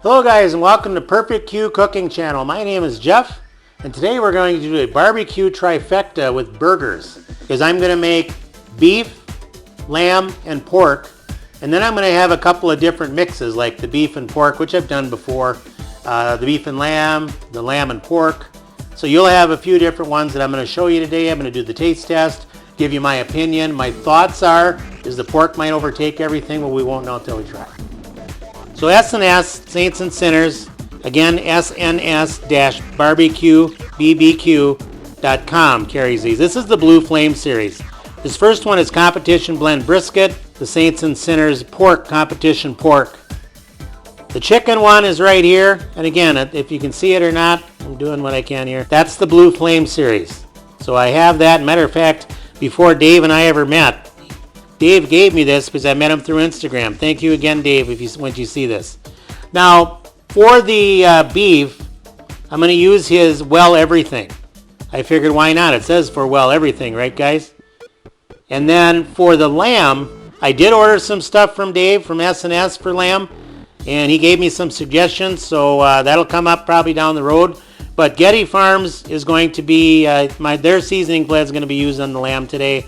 Hello guys, and welcome to Perfect Q Cooking Channel. My name is Jeff, and today we're going to do a barbecue trifecta with burgers. Because I'm going to make beef, lamb, and pork, and then I'm going to have a couple of different mixes like the beef and pork, which I've done before, the beef and lamb, the lamb and pork. So you'll have a few different ones that I'm going to show you today. I'm going to do the taste test, give you my opinion. My thoughts is the pork might overtake everything, but we won't know until we try. So S&S, Saints and Sinners, again SNS-barbecuebbq.com carries these. This is the Blue Flame series. This first one is Competition Blend Brisket, the Saints and Sinners Pork Competition Pork. The chicken one is right here, and again, if you can see it or not, I'm doing what I can here. That's the Blue Flame series. So I have that. Matter of fact, before Dave and I ever met, Dave gave me this because I met him through Instagram. Thank you again, Dave, when you see this. Now, for the beef, I'm going to use his Well Everything. I figured why not? It says for Well Everything, right, guys? And then for the lamb, I did order some stuff from Dave from S&S for lamb, and he gave me some suggestions, so that'll come up probably down the road. But Goette Farms is going to be, their seasoning blend is going to be used on the lamb today.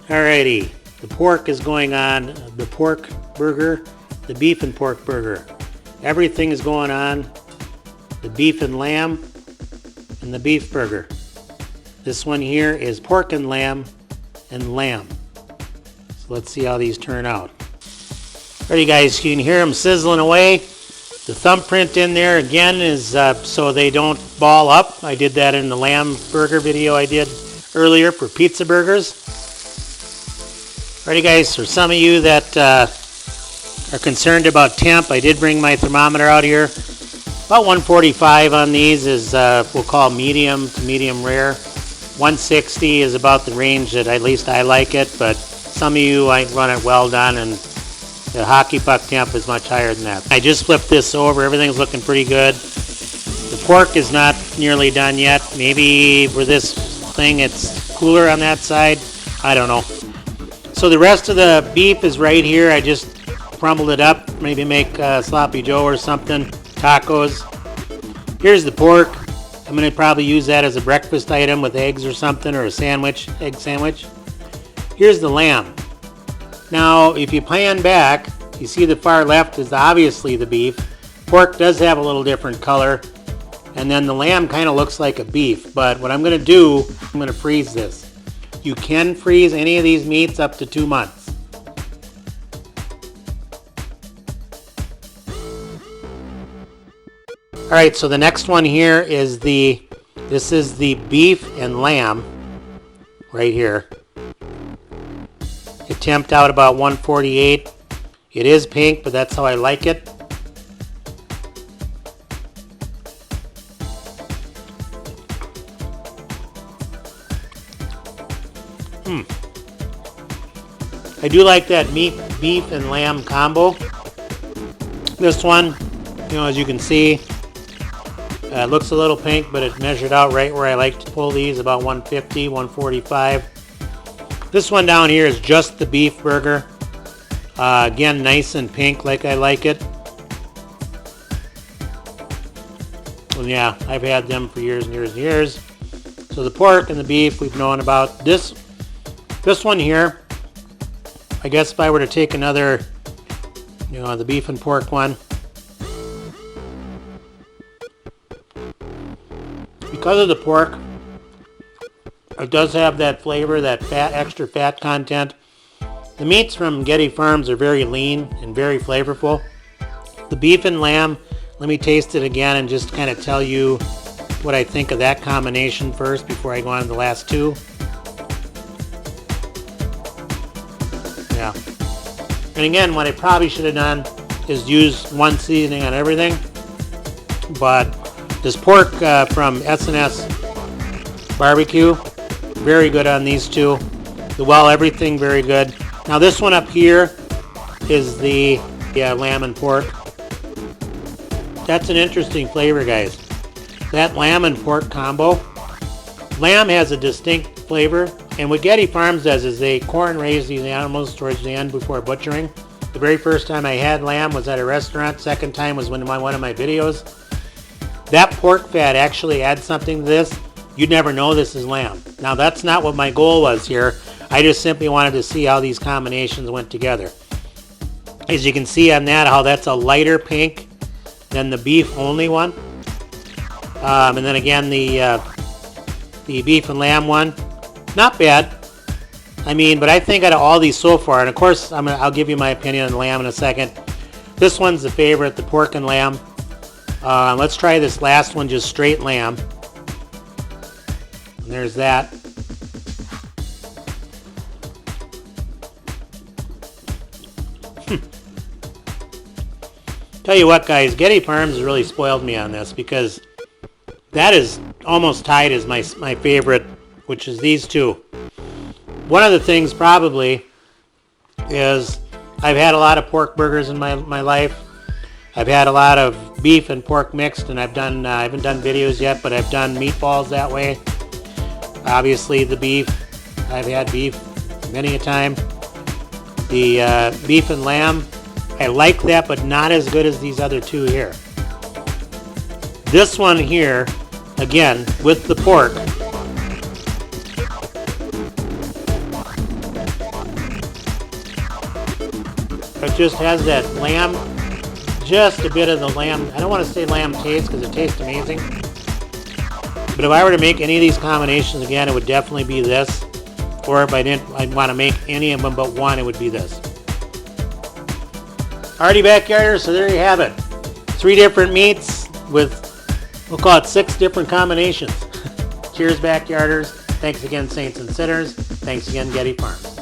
Alrighty, the pork is going on, the pork burger, the beef and pork burger. Everything is going on, the beef and lamb, and the beef burger. This one here is pork and lamb. So let's see how these turn out. Alrighty guys, you can hear them sizzling away. The thumbprint in there again is so they don't ball up. I did that in the lamb burger video I did earlier for pizza burgers. Alrighty guys, for some of you that are concerned about temp, I did bring my thermometer out here. About 145 on these is we'll call medium to medium rare. 160 is about the range that at least I like it, but some of you I run it well done, and the hockey puck temp is much higher than that. I just flipped this over, everything's looking pretty good. The pork is not nearly done yet. Maybe for this thing it's cooler on that side, I don't know. So the rest of the beef is right here. I just crumbled it up, maybe make sloppy joe or something, tacos. Here's the pork. I'm going to probably use that as a breakfast item with eggs or something, or a sandwich, egg sandwich. Here's the lamb. Now, if you pan back, you see the far left is obviously the beef. Pork does have a little different color, and then the lamb kind of looks like a beef. But what I'm going to do, I'm going to freeze this. You can freeze any of these meats up to 2 months. Alright, so the next one here is this is the beef and lamb right here. It temped out about 148. It is pink, but that's how I like it. I do like that beef and lamb combo. This one, as you can see, it looks a little pink, but it measured out right where I like to pull these, about 150, 145. This one down here is just the beef burger. Again, nice and pink like I like it. And yeah, I've had them for years and years and years. So the pork and the beef we've known about. This one here, I guess if I were to take another, the beef and pork one, because of the pork, it does have that flavor, that extra fat content. The meats from Goette Farms are very lean and very flavorful. The beef and lamb, let me taste it again and just kind of tell you what I think of that combination first before I go on to the last two. Yeah. And again, what I probably should have done is use one seasoning on everything. But this pork from S&S Barbecue, very good on these two. well, everything very good. Now this one up here is the lamb and pork. That's an interesting flavor, guys. That lamb and pork combo. Lamb has a distinct flavor, and what Goette Farms does is they corn raise these animals towards the end before butchering. The very first time I had lamb was at a restaurant. Second time was one of my videos. That pork fat actually adds something to this. You'd never know this is lamb. Now that's not what my goal was here. I just simply wanted to see how these combinations went together. As you can see on that, how that's a lighter pink than the beef only one. And then again the beef and lamb one, not bad. I mean, but I think out of all these so far, and of course I'll give you my opinion on the lamb in a second. This one's the favorite, the pork and lamb. Let's try this last one, just straight lamb. And there's that. Tell you what, guys, Goette Farms has really spoiled me on this, because that is almost tied as my favorite, which is these two. One of the things probably is I've had a lot of pork burgers in my life. I've had a lot of beef and pork mixed, and I haven't done videos yet, but I've done meatballs that way. Obviously the beef, I've had beef many a time. The beef and lamb, I like that, but not as good as these other two here. This one here, again, with the pork, it just has that lamb, just a bit of the lamb. I don't want to say lamb taste because it tastes amazing. But if I were to make any of these combinations again, it would definitely be this. Or if I'd want to make any of them but one, it would be this. Alrighty, backyarders, so there you have it. 3 different meats with, we'll call it 6 different combinations. Cheers, backyarders. Thanks again, Saints and Sinners. Thanks again, Goette Farms.